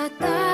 Ikaw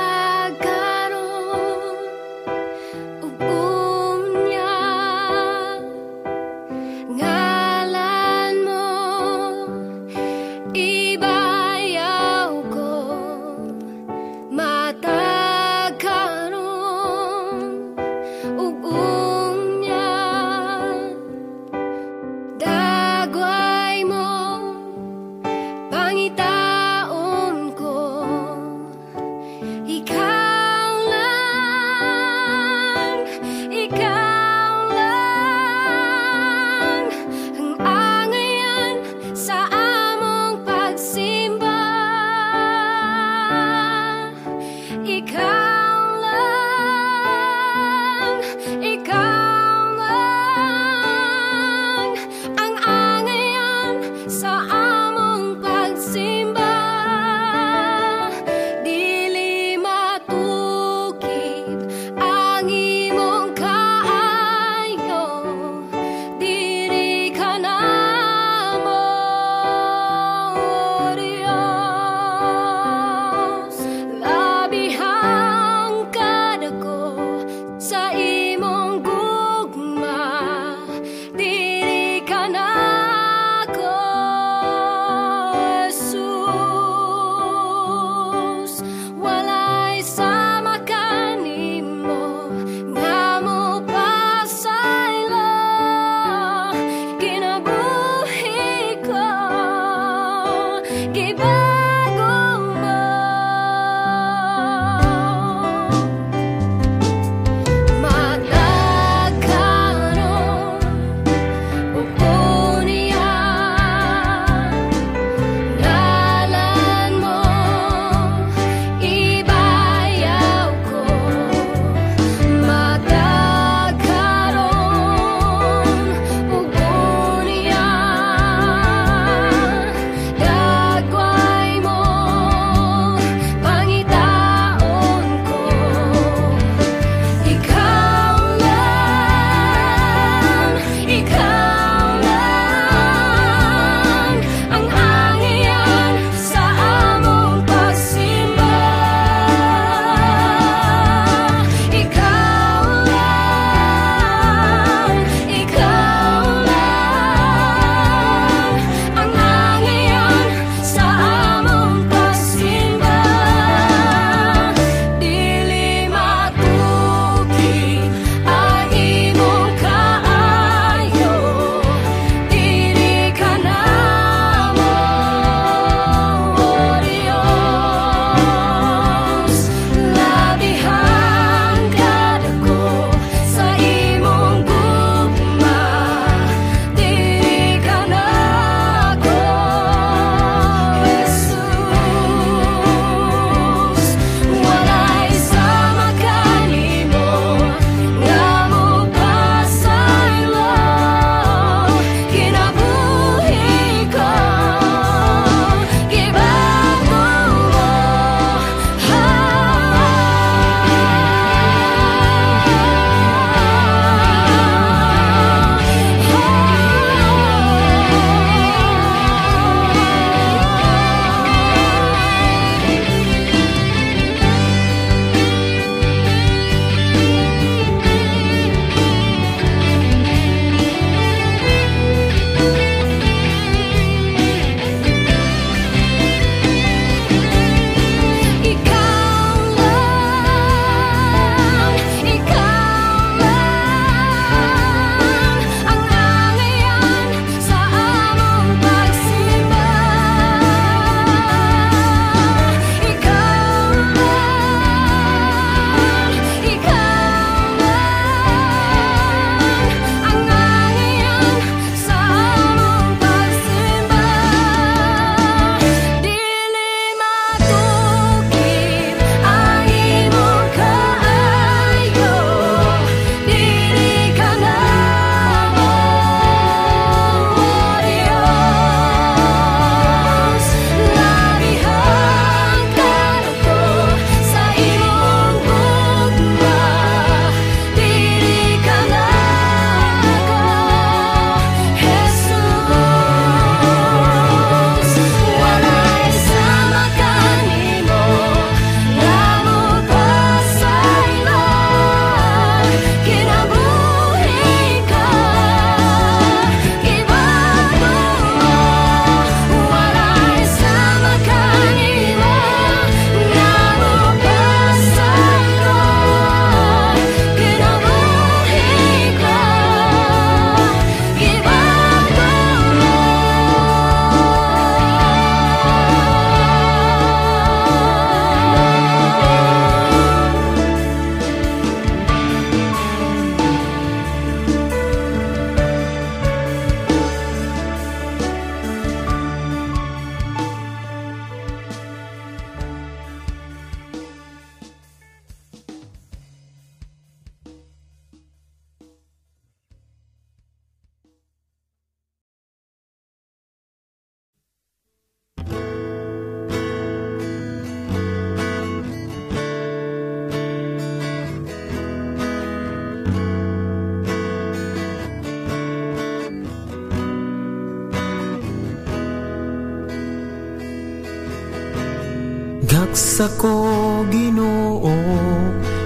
Daksa ko, Ginoo,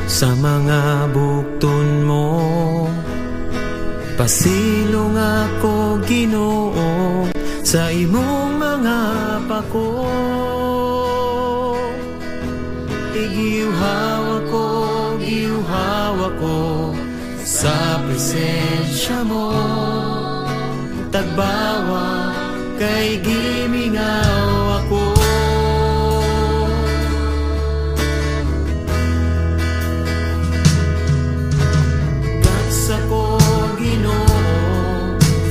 sa mga bukton mo. Pasilong ako, Ginoo, sa imong mga pako. Giuhaw ako sa presensya mo. Tagbawa kay gimingaw ako. Daksa ko, Ginoo,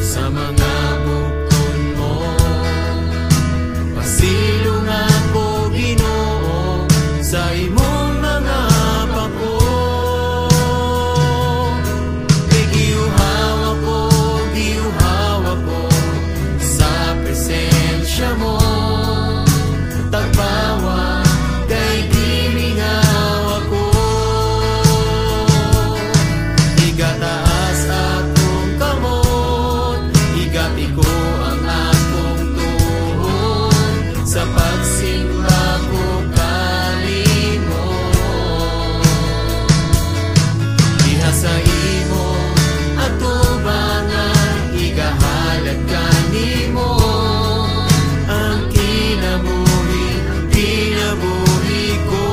sa mga bukton mo. Pasilong ako, Ginoo, sa imong mga pako. Giuhaw ako sa presensya mo. Tagbawa kay gimingaw ako. Igataas akong kamot, igati ko ang akong tuhod, sa pagsimba ko kanimo. Diha sa imo atubangan, igahalad kanimo ang kinabuhi ko.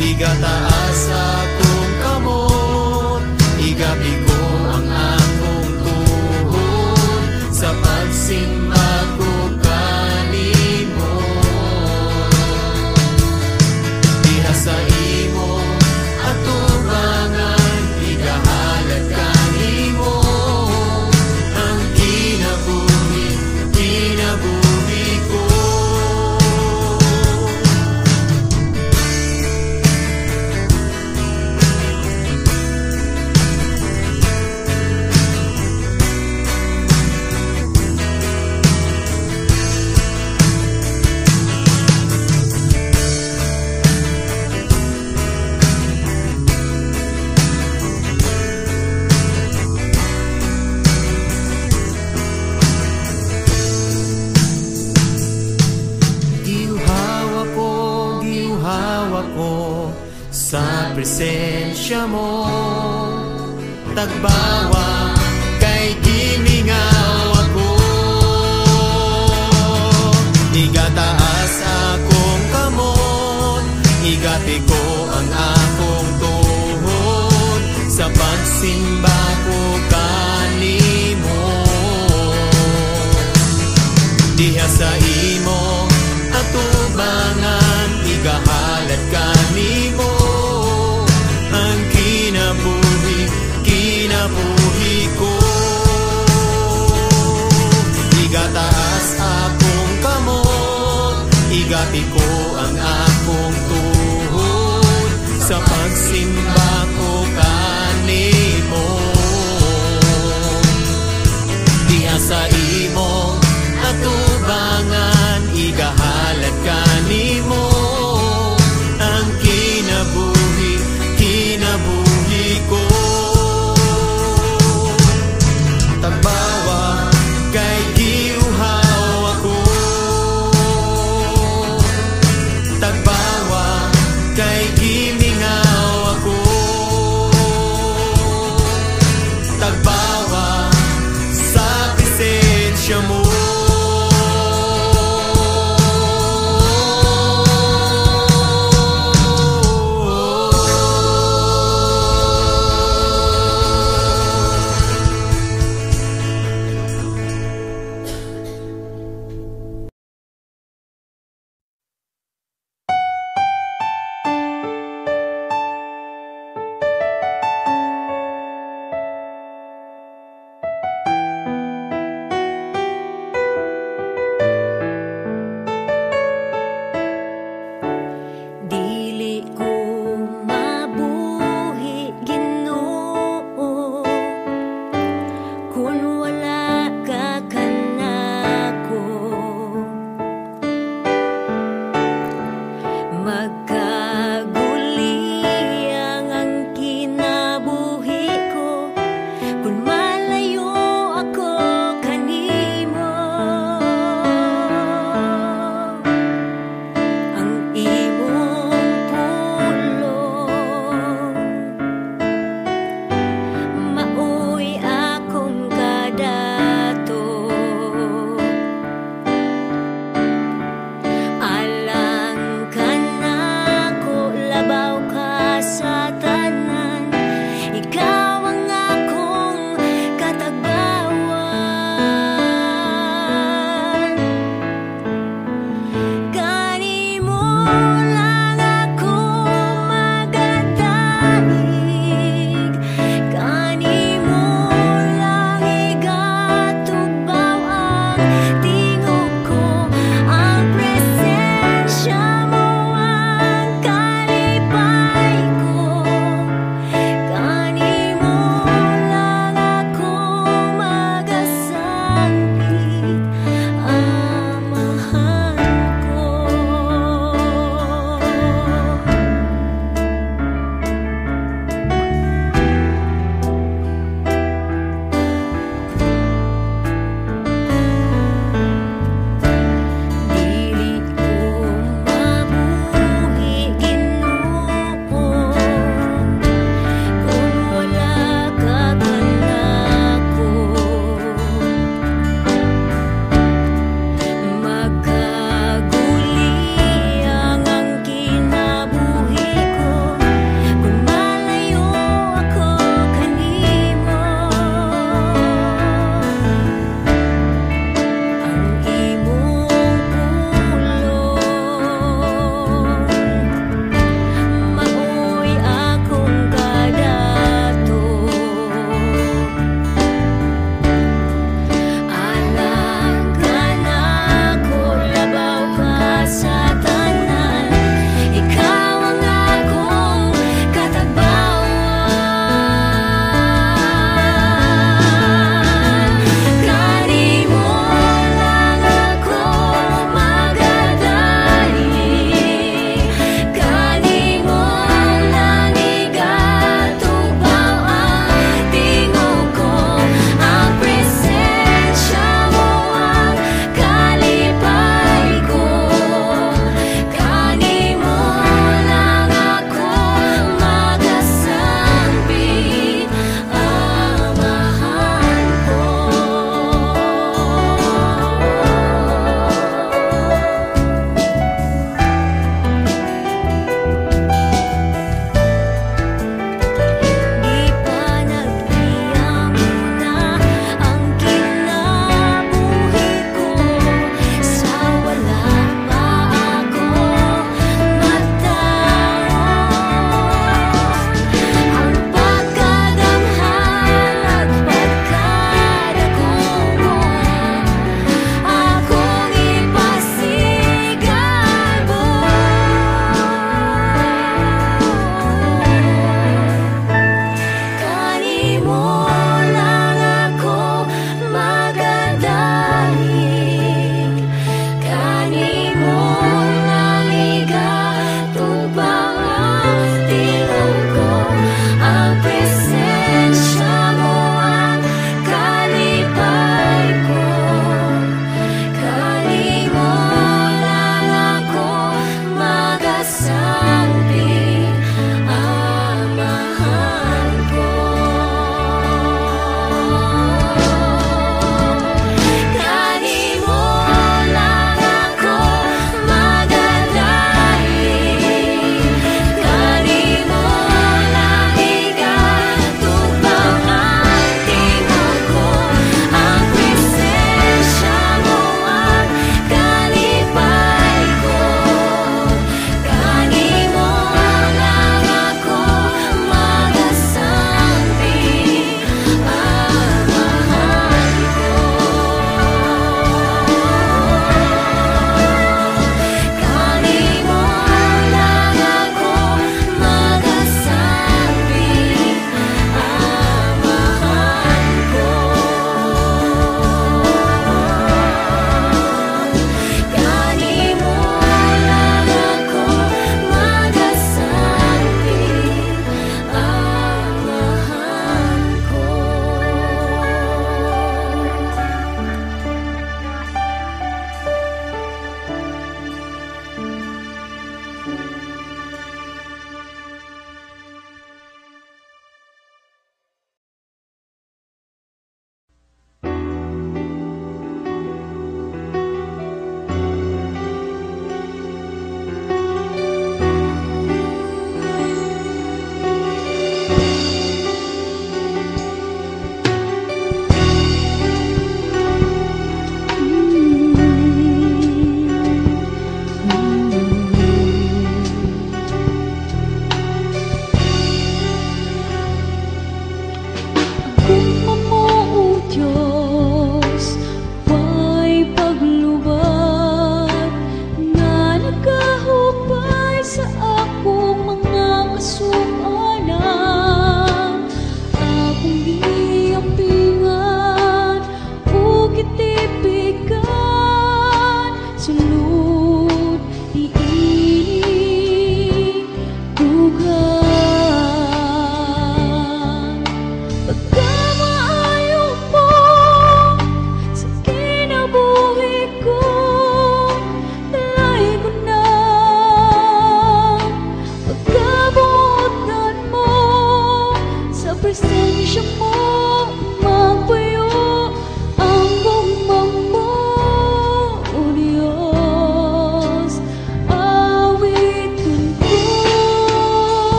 Igataas akong kamot, igabi ko ang akong tuhod, sa pagsimba ko kanimo. Diha sa imo atubangan, igahalad kanimo ang kinabuhi ko. Giuhaw ako sa presensya mo. Tagbawa kay gimingaw ako. Igataas akong kamot, igati ko ang akong tuhod, sa pagsimba ko kanimo. Diha sa imo atubangan, igahalad kanimo ang kinabuhi ko. Igataas akong kamot, igati ko ang akong tuhod, sa pagsimba ko kanimo. Diha sa imo atubangan, igahalad kanimo ang kinabuhi ko. Tagbawa kay giuhaw ako. Tagbawa kay gimingaw ako. Tagbawa sa presensya mo.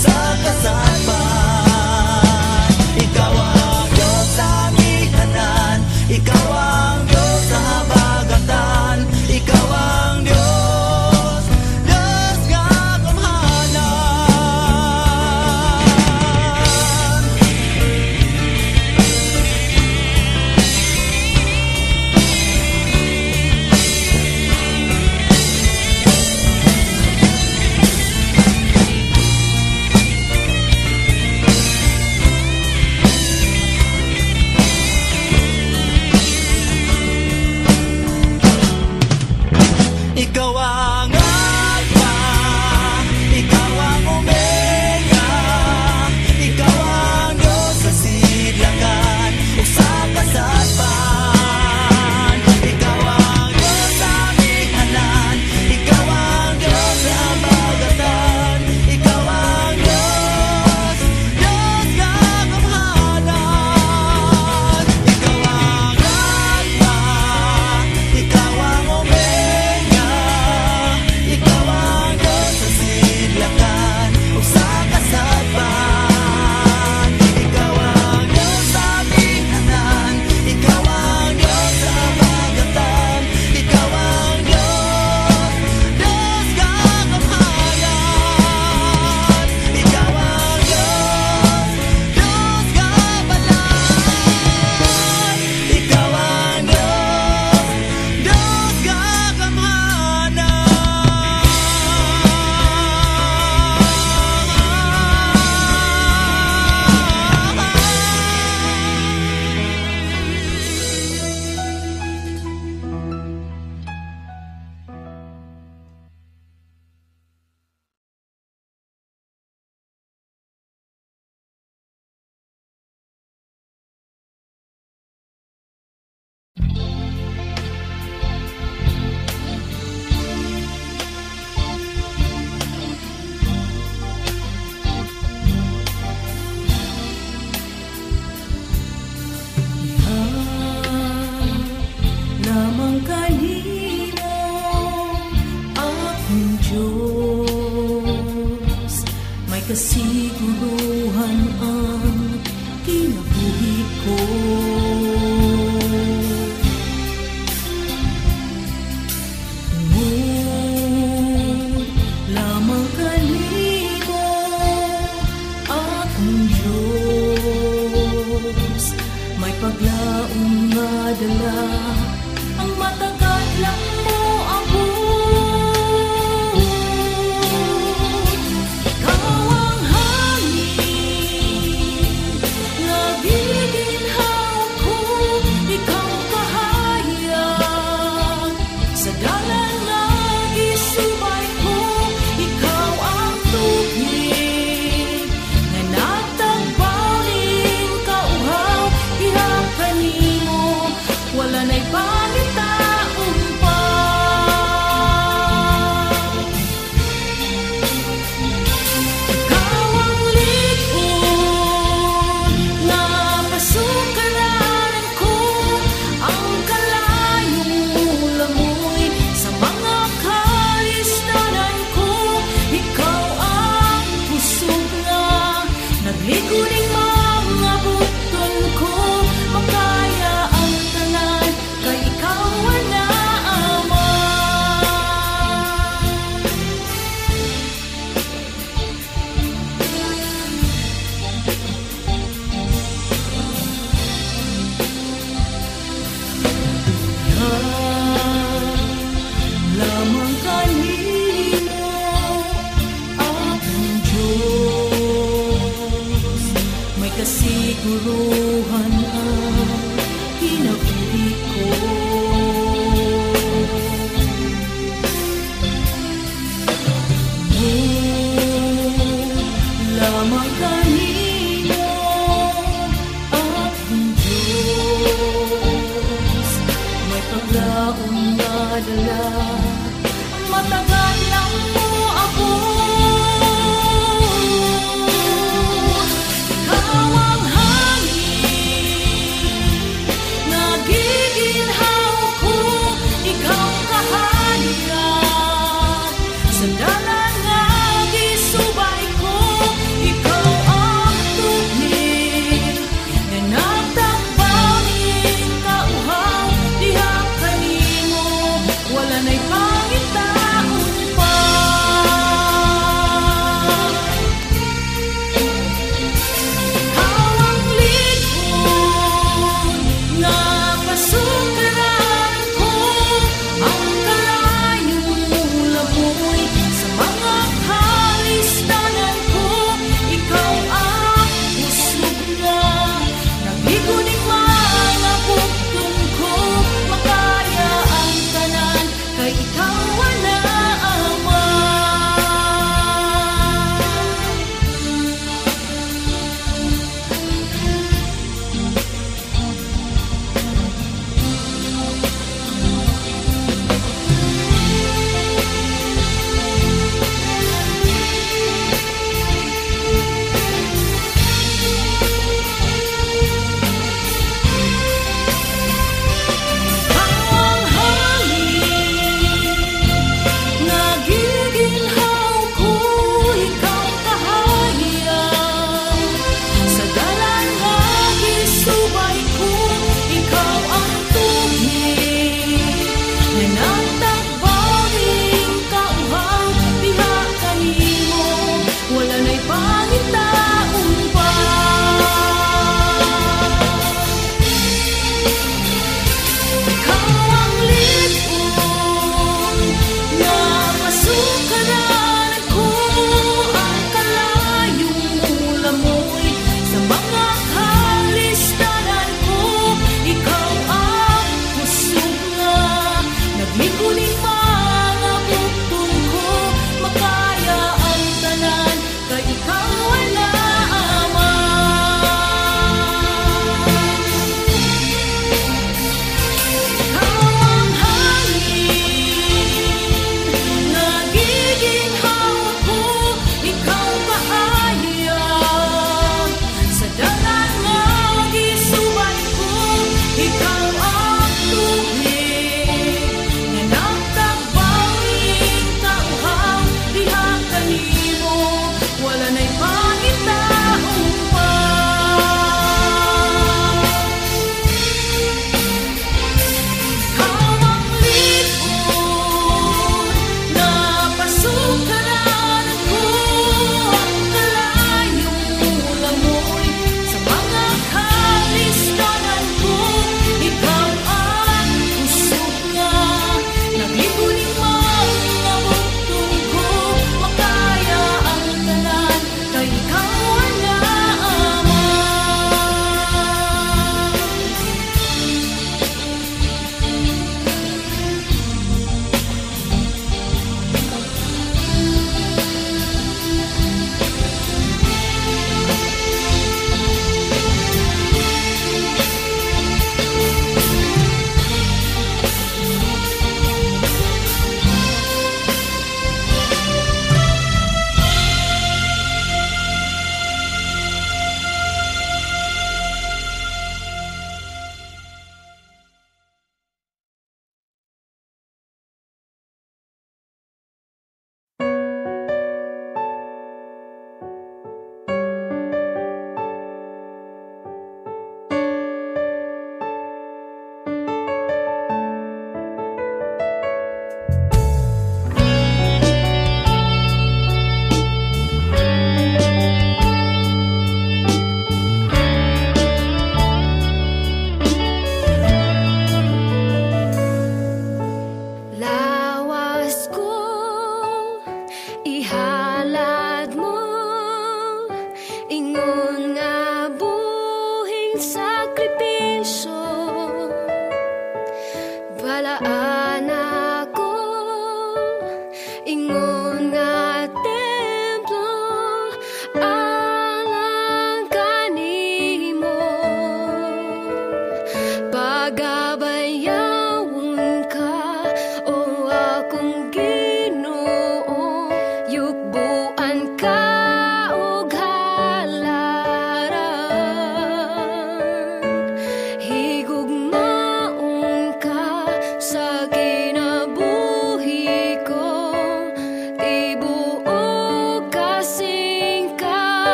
sa kasadpan. Ikaw ang Diyos sa amihanan, ikaw ang Diyos sa habagatan, ikaw ang Diyos, Diyos kagamhanan. Ikaw ang Alpha, ikaw ang Omega, ikaw ang Diyos sa sidlakan o sa kasadpan. Ikaw ang Diyos sa amihanan, ikaw ang Diyos sa habagatan, ikaw ang Diyos, Diyos kagamhanan. Ikaw ang Alpha, ikaw ang Omega, ikaw ang Diyos sa sidlakan o sa kasadpan. Ikaw ang Diyos sa amihanan, ikaw ang Diyos sa habagatan, ikaw ang Diyos, Diyos kagamhanan. Ikaw ang Diyos, Diyos kabalan, ikaw ang Diyos, Diyos kagamhanan. Lamang kanino akong Diyos, may kasiguruhan ang kinabuhi ko. Tungod lamang kanino akong Diyos, may paglaong nga dala ang matagal lang mo ako. Ikaw ang hangin, nagiginhaw ko, ikaw kahayag, sa dalan nagisubay ko, ikaw ang tubig, na natagpaw ning kauhaw, ihap kanimo, wala na'y panitaon pa. Ikaw ang likod na pasukaranan ko, ang kalayong lamoy sa mga kalistanan ko. Ikaw ang pusog na nagliguning mga buton ko, makaya ang tanan kay ikaw na Ama. Lamang kanino akong Diyos, may kasiguruhan ang kinabuhi ko. Lamang kanino akong Diyos, may paglaong nga dala ang matagal lang mo ako. Ikaw ang hangin,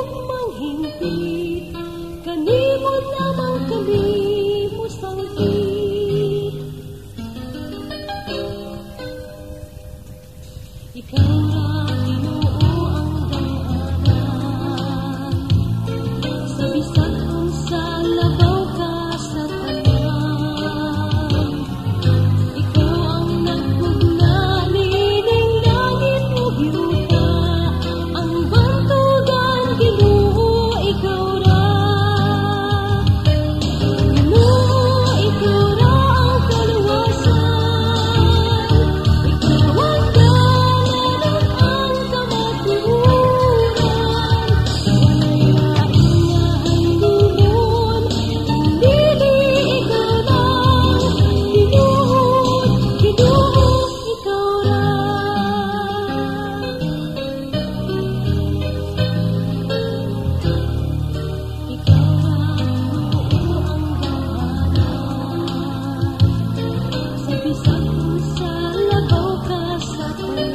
ugmang hingpit, kanimo lamang kami musangkit. Ikaw ra Ginoo ang gamanan, sa bisan unsa labaw ka sa tanan. Ikaw ang nagpugna nining langit ug yuta, ang bantugan Ginoo ikaw ra. Ginoo ikaw ra ang kaluwasan, ikaw ang dalan ang kamatuoran. Walay lain nga handumon, dili ikaw lang. Ginoo, Ginoo ikaw ra. Ikaw ra Ginoo ang gamanan, sa bisan unsa labaw ka sa tanan.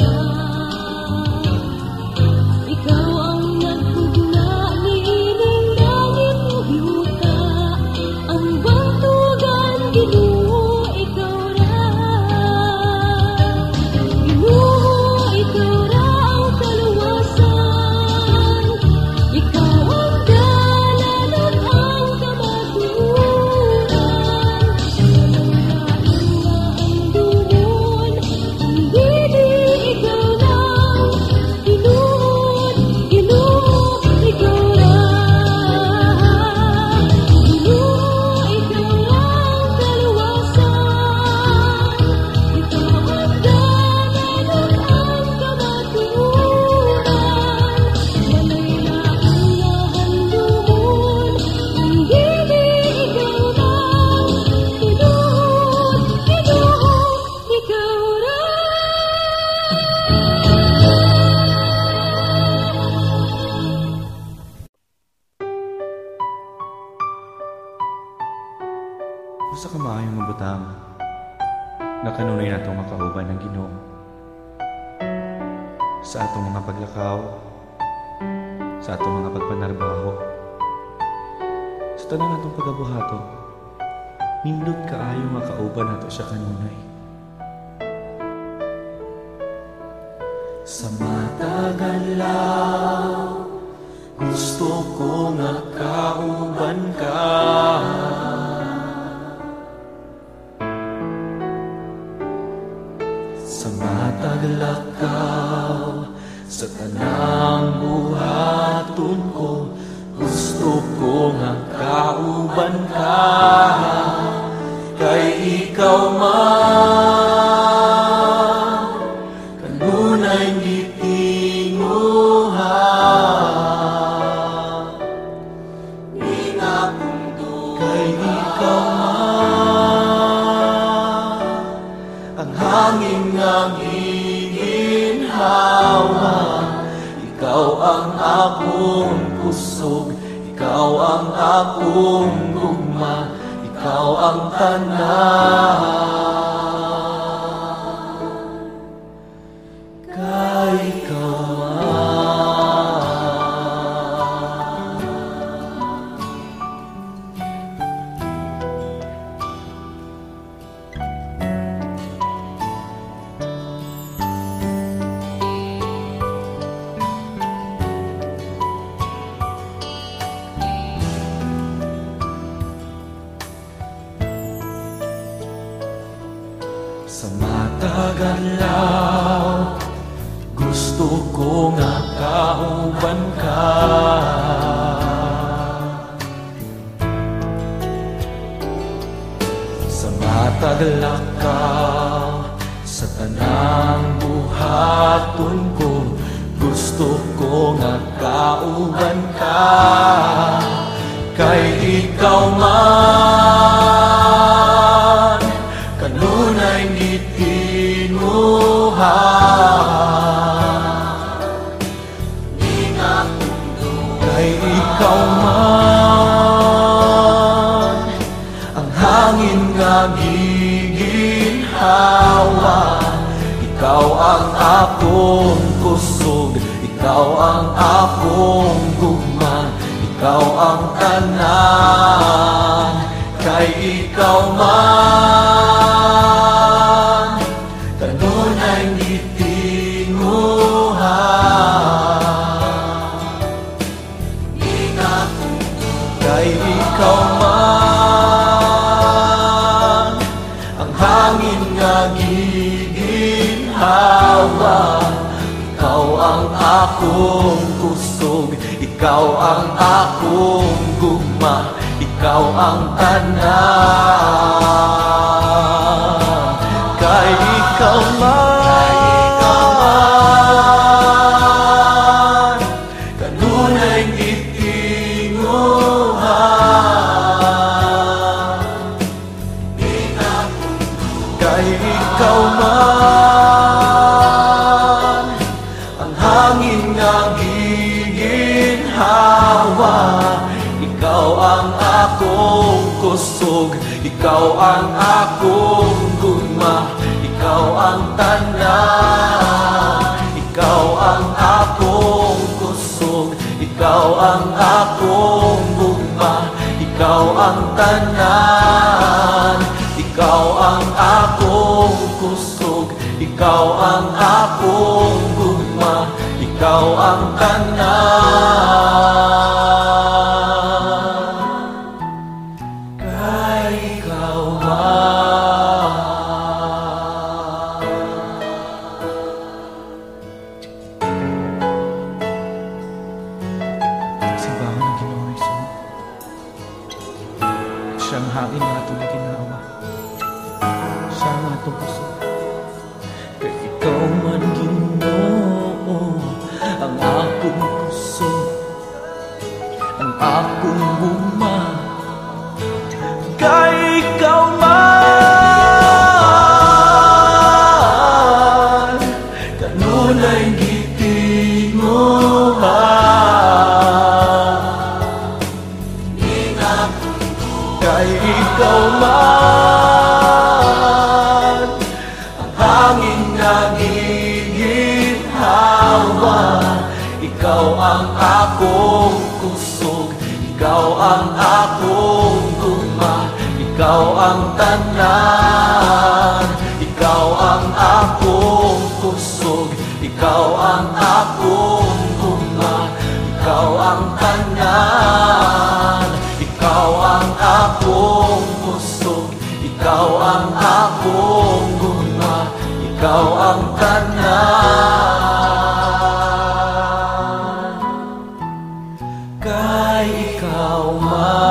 Ikaw ang nagpugna nining langit ug yuta, ang bantugan Ginoo ikaw ra. Ginoo ikaw ra ang kaluwasan, ikaw ang dalan ug ang kamatuoran. Walay lain nga handumon, dili ikaw lang. Ginoo, Ginoo ikaw ra. Ginoo ikaw ra ang kaluwasan, ikaw ang dalan ug ang kamatuoran. Walay lain nga handumon, dili ikaw lang. Ginoo, Ginoo ikaw ra. Usa ka maayong nga butang, nga kanunay natong makauban ng Ginoo sa atong mga paglakaw, sa atong mga pagpanarbaho, sa tanang atong pagabuhaton. Nindot kaayo nga kauban nato siya kanunay. Sa matagalaw, gusto ko nga kauban ka. Sa mataglakaw, sa tanang buhaton ko, gusto ko nga kauban ka. Kay ikaw man, kanunay gitinguha. Kay ikaw man, ang hangin nga giginhawa. Ikaw ang akong kusog, ikaw ang akong gugma, ikaw ang tanan. Kay ikaw sa matagalaw, gusto ko nga kauban ka. Sa mataglakaw, sa tanang buhaton ko, gusto ko nga kauban ka. Kay ikaw man, kanunay gitinguha. Kay ikaw man, ang hangin nga giginhawa. Ikaw ang akong kusog, ikaw ikaw ang akong gugma, ikaw ang tanan, kay ikaw man kanunay gitinguhan. Kay ikaw man ang hangin nga giginhawa, ikaw ang akong kusog, ikaw ang akong gugma, ikaw ang tanan, kay ikaw man kanunay gitinguhan. Kay ikaw man ang hangin nga giginhawa, ikaw ang akong kusog, ikaw ang akong gugma, ikaw ang tanan, ikaw ang akong kusog, ikaw ang akong gugma, ikaw ang tanan, ikaw ang akong kusog, ikaw ang akong gugma, ikaw ang tanan. Simbahan ng Ginoong Hesus, siyang hangin nga itong ginawa, siya nga itong puso. Kay ikaw man Ginoo, ang akong puso, ang akong gugma, kay ikaw man kanunay gitinguhan. Kay ikaw man ang hangin nga giginhawa, ikaw ang akong kusog, ikaw ang akong gugma, ikaw ang tanan, ikaw ang akong kusog, ikaw ang akong gugma, ikaw ang tanan, ikaw ang akong kusog, ikaw ang akong gugma, ikaw ang tanan, kay ikaw man.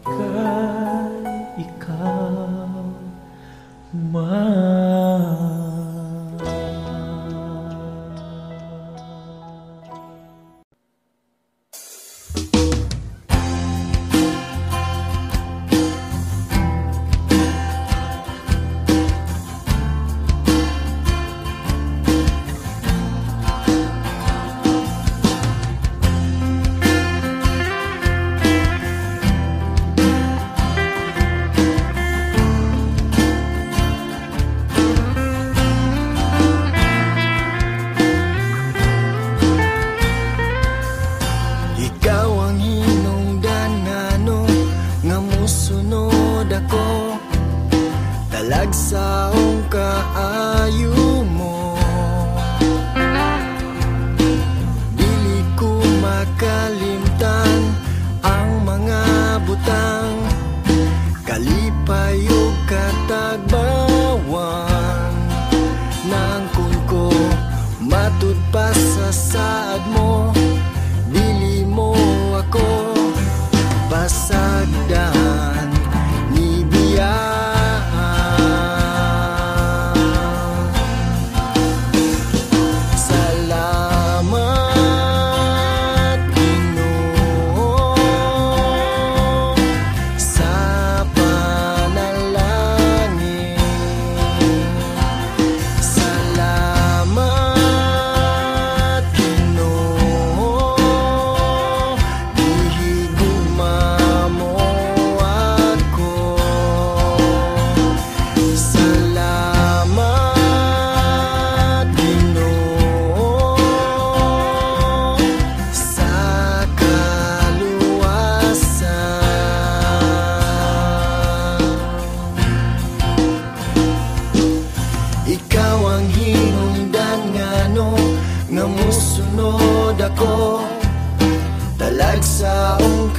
Kay ikaw man. Talagsaong kaayo mo, dili ko makalimtan ang mga butang, kalipay o katagbawan. Nangkon ko matud pa sa saad mo, dili mo ako pasagdan ni biya.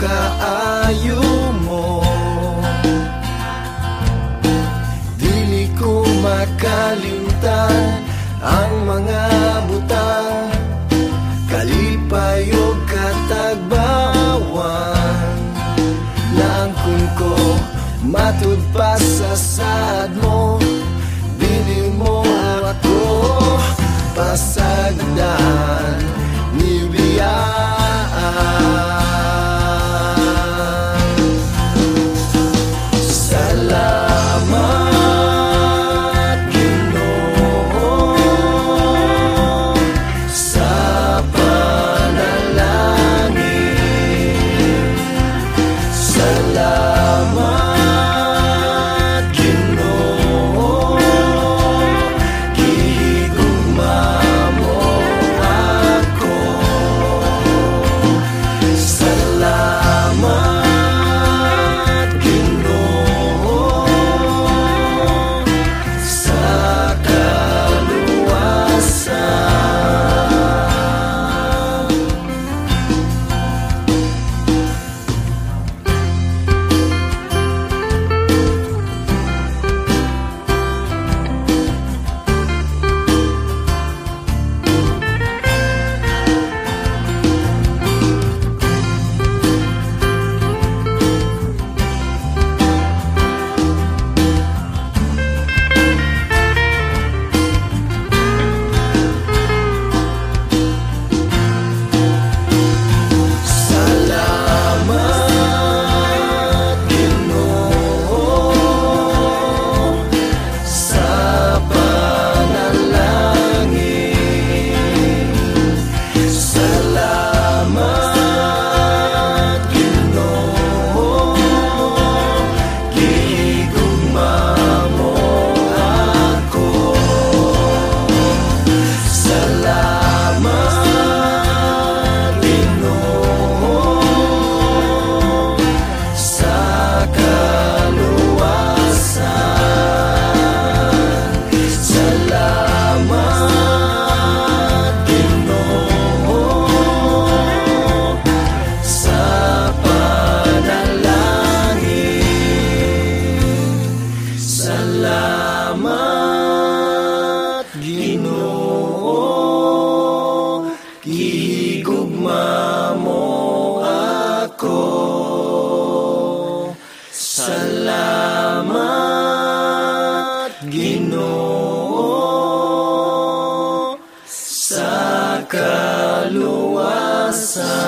kaayo mo. Dili ko makalimtan ang mga butang, kalipay o katagbawan. Naangkon ko matud pa sa saad mo, dili mo ako pasagdan ni biyaan. Salamat Ginoo sa panalangin. Salamat Ginoo, gihigugma mo ako. Salamat Ginoo sa kaluwasan. Salamat Ginoo sa panalangin. Salamat Ginoo, gihigugma mo ako. Salamat Ginoo sa kaluwasan. Salamat Ginoo sa panalangin. Salamat Ginoo, gihigugma mo ako. Salamat Ginoo sa kaluwasan.